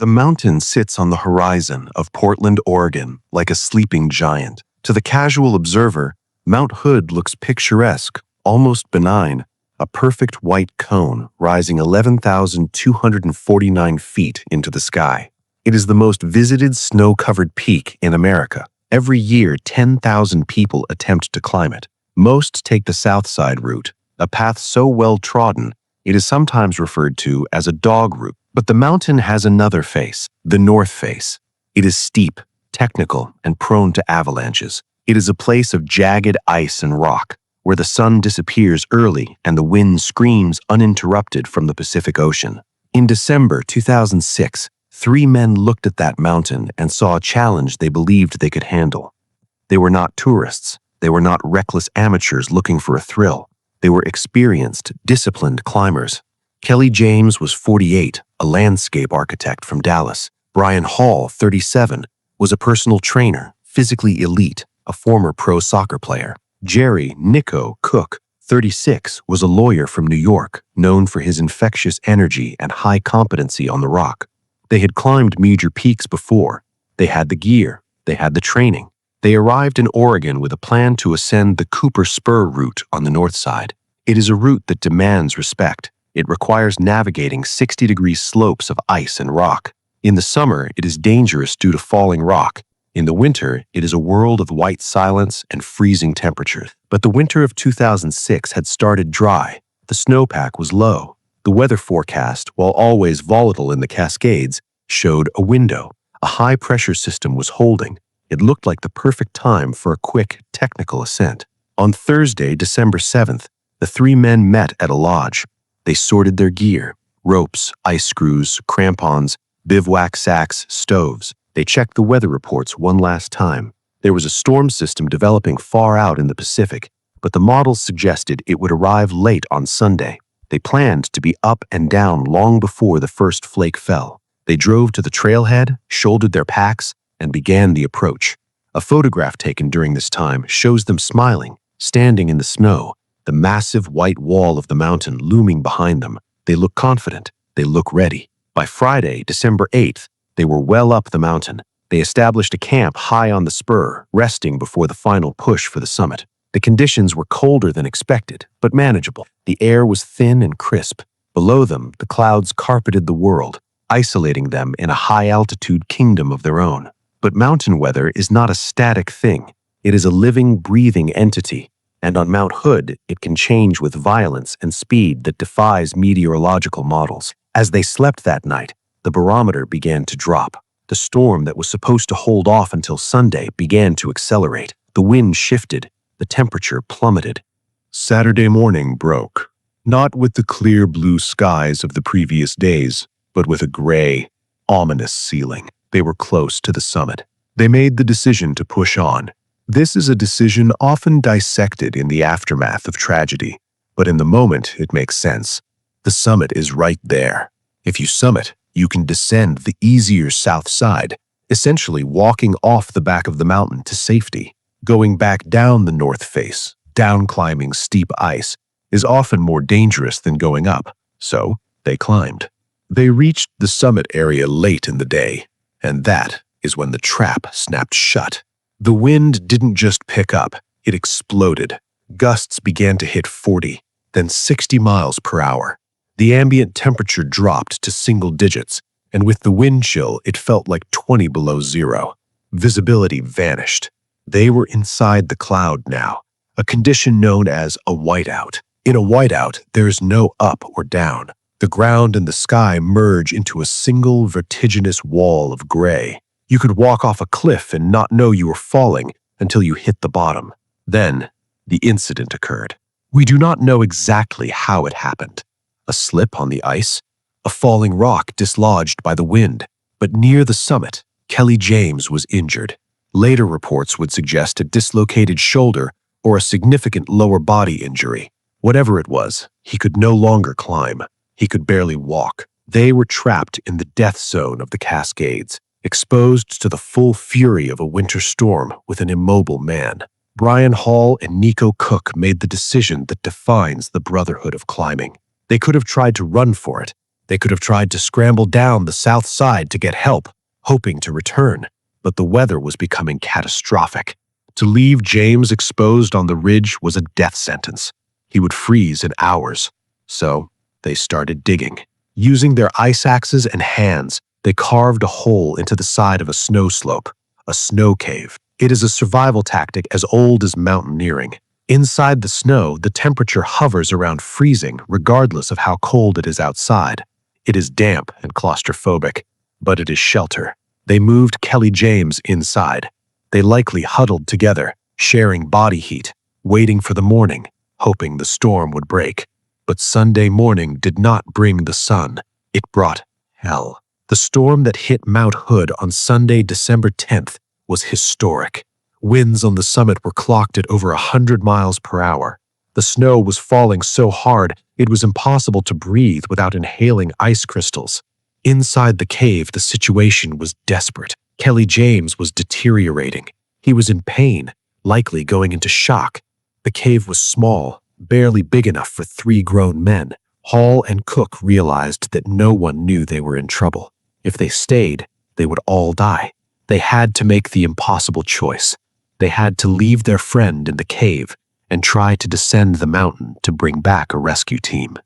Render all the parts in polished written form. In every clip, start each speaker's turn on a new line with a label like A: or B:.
A: The mountain sits on the horizon of Portland, Oregon, like a sleeping giant. To the casual observer, Mount Hood looks picturesque, almost benign, a perfect white cone rising 11,249 feet into the sky. It is the most visited snow-covered peak in America. Every year, 10,000 people attempt to climb it. Most take the south side route, a path so well trodden it is sometimes referred to as a dog route. But the mountain has another face, the north face. It is steep, technical, and prone to avalanches. It is a place of jagged ice and rock, where the sun disappears early and the wind screams uninterrupted from the Pacific Ocean. In December 2006, 3 men looked at that mountain and saw a challenge they believed they could handle. They were not tourists. They were not reckless amateurs looking for a thrill. They were experienced, disciplined climbers. Kelly James was 48, a landscape architect from Dallas. Brian Hall, 37, was a personal trainer, physically elite, a former pro soccer player. Nikko Cooke, 36, was a lawyer from New York, known for his infectious energy and high competency on the rock. They had climbed major peaks before. They had the gear. They had the training. They arrived in Oregon with a plan to ascend the Cooper Spur route on the north side. It is a route that demands respect. It requires navigating 60-degree slopes of ice and rock. In the summer, it is dangerous due to falling rock. In the winter, it is a world of white silence and freezing temperatures. But the winter of 2006 had started dry. The snowpack was low. The weather forecast, while always volatile in the Cascades, showed a window. A high-pressure system was holding. It looked like the perfect time for a quick, technical ascent. On Thursday, December 7th, the 3 men met at a lodge. They sorted their gear: ropes, ice screws, crampons, bivouac sacks, stoves. They checked the weather reports one last time. There was a storm system developing far out in the Pacific, but the models suggested it would arrive late on Sunday. They planned to be up and down long before the first flake fell. They drove to the trailhead, shouldered their packs, and began the approach. A photograph taken during this time shows them smiling, standing in the snow, the massive white wall of the mountain looming behind them. They look confident. They look ready. By Friday, December 8th, they were well up the mountain. They established a camp high on the spur, resting before the final push for the summit. The conditions were colder than expected, but manageable. The air was thin and crisp. Below them, the clouds carpeted the world, isolating them in a high-altitude kingdom of their own. But mountain weather is not a static thing. It is a living, breathing entity. And on Mount Hood, it can change with violence and speed that defies meteorological models. As they slept that night, the barometer began to drop. The storm that was supposed to hold off until Sunday began to accelerate. The wind shifted. The temperature plummeted. Saturday morning broke, not with the clear blue skies of the previous days, but with a gray, ominous ceiling. They were close to the summit. They made the decision to push on. This is a decision often dissected in the aftermath of tragedy, but in the moment it makes sense. The summit is right there. If you summit, you can descend the easier south side, essentially walking off the back of the mountain to safety. Going back down the north face, down climbing steep ice, is often more dangerous than going up, so they climbed. They reached the summit area late in the day, and that is when the trap snapped shut. The wind didn't just pick up, it exploded. Gusts began to hit 40, then 60 miles per hour. The ambient temperature dropped to single digits, and with the wind chill, it felt like 20 below zero. Visibility vanished. They were inside the cloud now, a condition known as a whiteout. In a whiteout, there is no up or down. The ground and the sky merge into a single vertiginous wall of gray. You could walk off a cliff and not know you were falling until you hit the bottom. Then, the incident occurred. We do not know exactly how it happened. A slip on the ice, a falling rock dislodged by the wind. But near the summit, Kelly James was injured. Later reports would suggest a dislocated shoulder or a significant lower body injury. Whatever it was, he could no longer climb. He could barely walk. They were trapped in the death zone of the Cascades, exposed to the full fury of a winter storm with an immobile man. Brian Hall and Nikko Cooke made the decision that defines the brotherhood of climbing. They could have tried to run for it. They could have tried to scramble down the south side to get help, hoping to return, but the weather was becoming catastrophic. To leave James exposed on the ridge was a death sentence. He would freeze in hours. So they started digging. Using their ice axes and hands, they carved a hole into the side of a snow slope, a snow cave. It is a survival tactic as old as mountaineering. Inside the snow, the temperature hovers around freezing regardless of how cold it is outside. It is damp and claustrophobic, but it is shelter. They moved Kelly James inside. They likely huddled together, sharing body heat, waiting for the morning, hoping the storm would break. But Sunday morning did not bring the sun. It brought hell. The storm that hit Mount Hood on Sunday, December 10th, was historic. Winds on the summit were clocked at over 100 miles per hour. The snow was falling so hard it was impossible to breathe without inhaling ice crystals. Inside the cave, the situation was desperate. Kelly James was deteriorating. He was in pain, likely going into shock. The cave was small, barely big enough for 3 grown men. Hall and Cooke realized that no one knew they were in trouble. If they stayed, they would all die. They had to make the impossible choice. They had to leave their friend in the cave and try to descend the mountain to bring back a rescue team.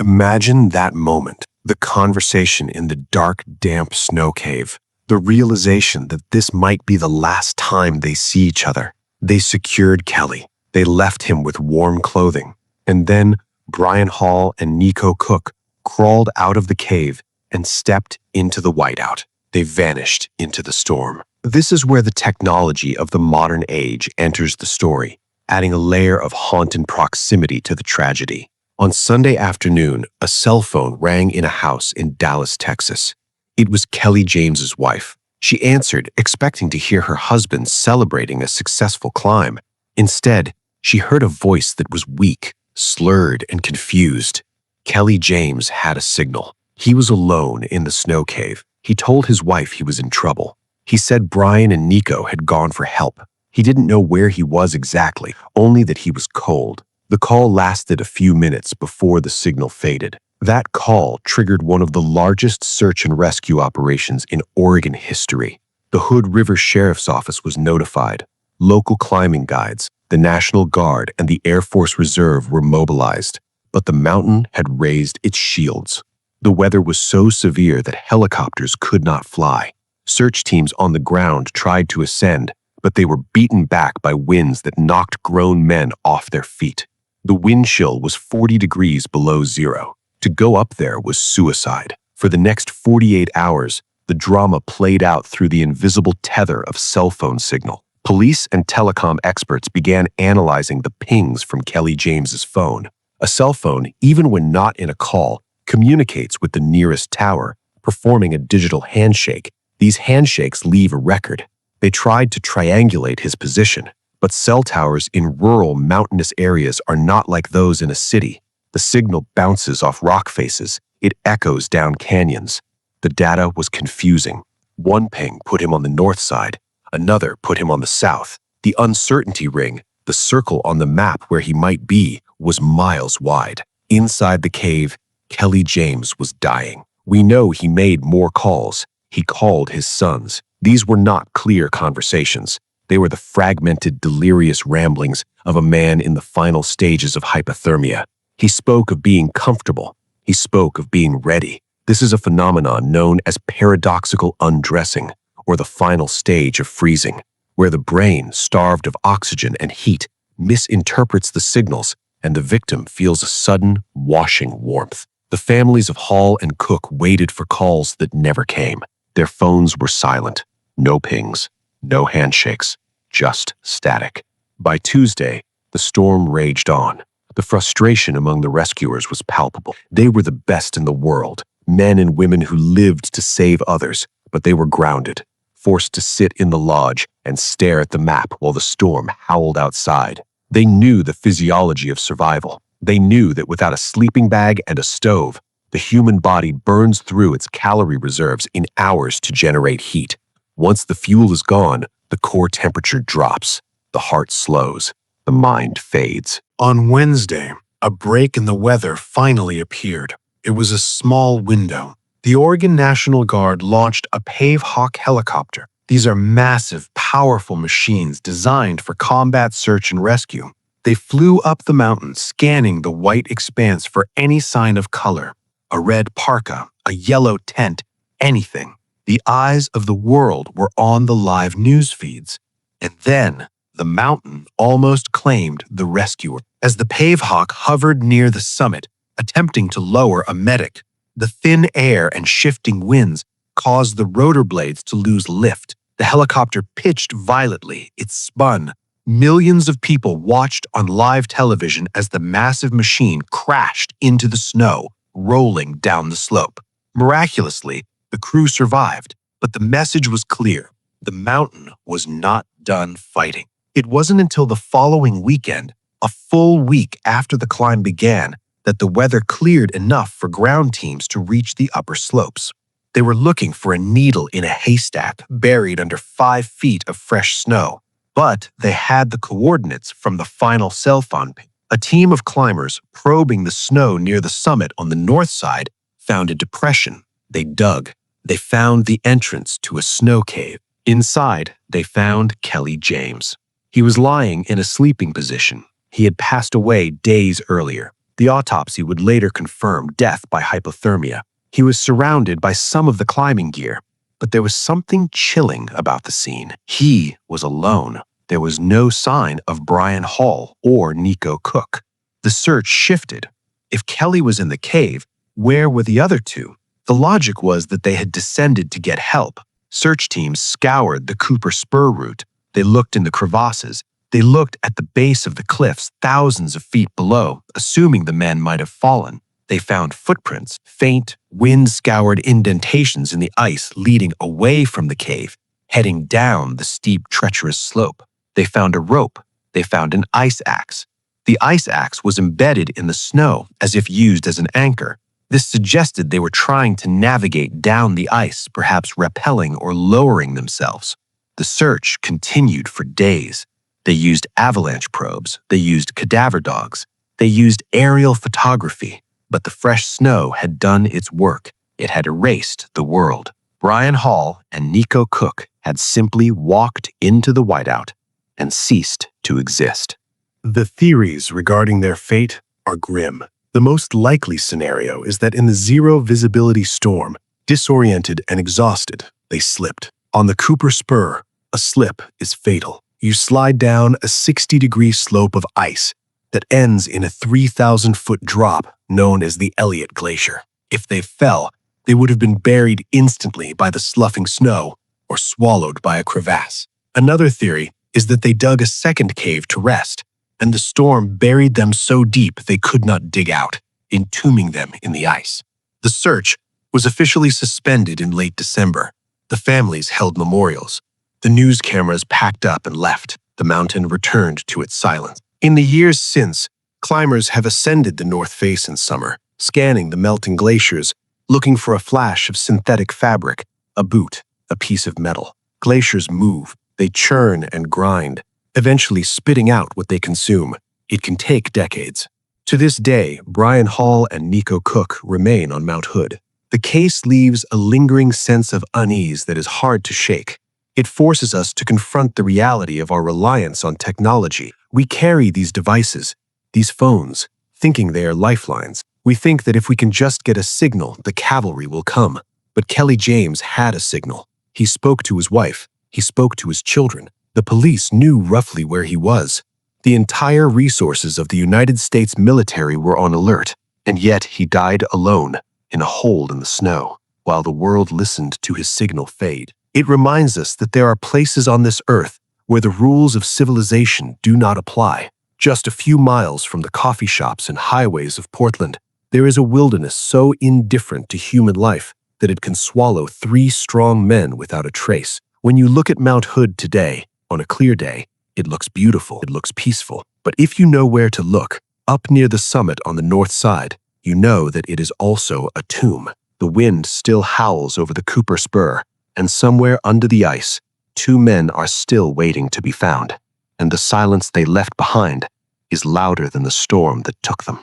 A: Imagine that moment, the conversation in the dark, damp snow cave, the realization that this might be the last time they see each other. They secured Kelly. They left him with warm clothing. And then Brian Hall and Nikko Cooke crawled out of the cave and stepped into the whiteout. They vanished into the storm. This is where the technology of the modern age enters the story, adding a layer of haunted proximity to the tragedy. On Sunday afternoon, a cell phone rang in a house in Dallas, Texas. It was Kelly James's wife. She answered, expecting to hear her husband celebrating a successful climb. Instead, she heard a voice that was weak, slurred, and confused. Kelly James had a signal. He was alone in the snow cave. He told his wife he was in trouble. He said Brian and Nikko had gone for help. He didn't know where he was exactly, only that he was cold. The call lasted a few minutes before the signal faded. That call triggered one of the largest search and rescue operations in Oregon history. The Hood River Sheriff's Office was notified. Local climbing guides, the National Guard, and the Air Force Reserve were mobilized. But the mountain had raised its shields. The weather was so severe that helicopters could not fly. Search teams on the ground tried to ascend, but they were beaten back by winds that knocked grown men off their feet. The wind chill was 40 degrees below zero. To go up there was suicide. For the next 48 hours, the drama played out through the invisible tether of cell phone signal. Police and telecom experts began analyzing the pings from Kelly James's phone. A cell phone, even when not in a call, communicates with the nearest tower, performing a digital handshake. These handshakes leave a record. They tried to triangulate his position, but cell towers in rural, mountainous areas are not like those in a city. The signal bounces off rock faces. It echoes down canyons. The data was confusing. One ping put him on the north side. Another put him on the south. The uncertainty ring, the circle on the map where he might be, was miles wide. Inside the cave, Kelly James was dying. We know he made more calls. He called his sons. These were not clear conversations. They were the fragmented, delirious ramblings of a man in the final stages of hypothermia. He spoke of being comfortable. He spoke of being ready. This is a phenomenon known as paradoxical undressing, or the final stage of freezing, where the brain, starved of oxygen and heat, misinterprets the signals, and the victim feels a sudden, washing warmth. The families of Hall and Cooke waited for calls that never came. Their phones were silent. No pings, no handshakes, just static. By Tuesday, the storm raged on. The frustration among the rescuers was palpable. They were the best in the world, men and women who lived to save others, but they were grounded, forced to sit in the lodge and stare at the map while the storm howled outside. They knew the physiology of survival. They knew that without a sleeping bag and a stove, the human body burns through its calorie reserves in hours to generate heat. Once the fuel is gone, the core temperature drops, the heart slows, the mind fades. On Wednesday, a break in the weather finally appeared. It was a small window. The Oregon National Guard launched a Pave Hawk helicopter. These are massive, powerful machines designed for combat search and rescue. They flew up the mountain, scanning the white expanse for any sign of color. A red parka, a yellow tent, anything. The eyes of the world were on the live news feeds. And then the mountain almost claimed the rescuer. As the Pave Hawk hovered near the summit, attempting to lower a medic, the thin air and shifting winds caused the rotor blades to lose lift. The helicopter pitched violently. It spun. Millions of people watched on live television as the massive machine crashed into the snow, rolling down the slope. Miraculously, the crew survived, but the message was clear. The mountain was not done fighting. It wasn't until the following weekend, a full week after the climb began, that the weather cleared enough for ground teams to reach the upper slopes. They were looking for a needle in a haystack buried under 5 feet of fresh snow, but they had the coordinates from the final cell phone ping. A team of climbers probing the snow near the summit on the north side found a depression. They dug. They found the entrance to a snow cave. Inside, they found Kelly James. He was lying in a sleeping position. He had passed away days earlier. The autopsy would later confirm death by hypothermia. He was surrounded by some of the climbing gear, but there was something chilling about the scene. He was alone. There was no sign of Brian Hall or Nikko Cooke. The search shifted. If Kelly was in the cave, where were the other two? The logic was that they had descended to get help. Search teams scoured the Cooper Spur route. They looked in the crevasses. They looked at the base of the cliffs thousands of feet below, assuming the men might have fallen. They found footprints, faint, wind-scoured indentations in the ice leading away from the cave, heading down the steep, treacherous slope. They found a rope. They found an ice axe. The ice axe was embedded in the snow as if used as an anchor. This suggested they were trying to navigate down the ice, perhaps rappelling or lowering themselves. The search continued for days. They used avalanche probes. They used cadaver dogs. They used aerial photography. But the fresh snow had done its work. It had erased the world. Brian Hall and Nikko Cooke had simply walked into the whiteout and ceased to exist. The theories regarding their fate are grim. The most likely scenario is that in the zero-visibility storm, disoriented and exhausted, they slipped. On the Cooper Spur, a slip is fatal. You slide down a 60-degree slope of ice that ends in a 3,000-foot drop known as the Elliott Glacier. If they fell, they would have been buried instantly by the sloughing snow or swallowed by a crevasse. Another theory is that they dug a second cave to rest, and the storm buried them so deep they could not dig out, entombing them in the ice. The search was officially suspended in late December. The families held memorials. The news cameras packed up and left. The mountain returned to its silence. In the years since, climbers have ascended the North Face in summer, scanning the melting glaciers, looking for a flash of synthetic fabric, a boot, a piece of metal. Glaciers move. They churn and grind, eventually spitting out what they consume. It can take decades. To this day, Brian Hall and Nikko Cooke remain on Mount Hood. The case leaves a lingering sense of unease that is hard to shake. It forces us to confront the reality of our reliance on technology. We carry these devices, these phones, thinking they are lifelines. We think that if we can just get a signal, the cavalry will come. But Kelly James had a signal. He spoke to his wife. He spoke to his children. The police knew roughly where he was. The entire resources of the United States military were on alert, and yet he died alone in a hole in the snow, while the world listened to his signal fade. It reminds us that there are places on this earth where the rules of civilization do not apply. Just a few miles from the coffee shops and highways of Portland, there is a wilderness so indifferent to human life that it can swallow 3 strong men without a trace. When you look at Mount Hood today, on a clear day, it looks beautiful, it looks peaceful. But if you know where to look, up near the summit on the north side, you know that it is also a tomb. The wind still howls over the Cooper Spur, and somewhere under the ice, 2 men are still waiting to be found. And the silence they left behind is louder than the storm that took them.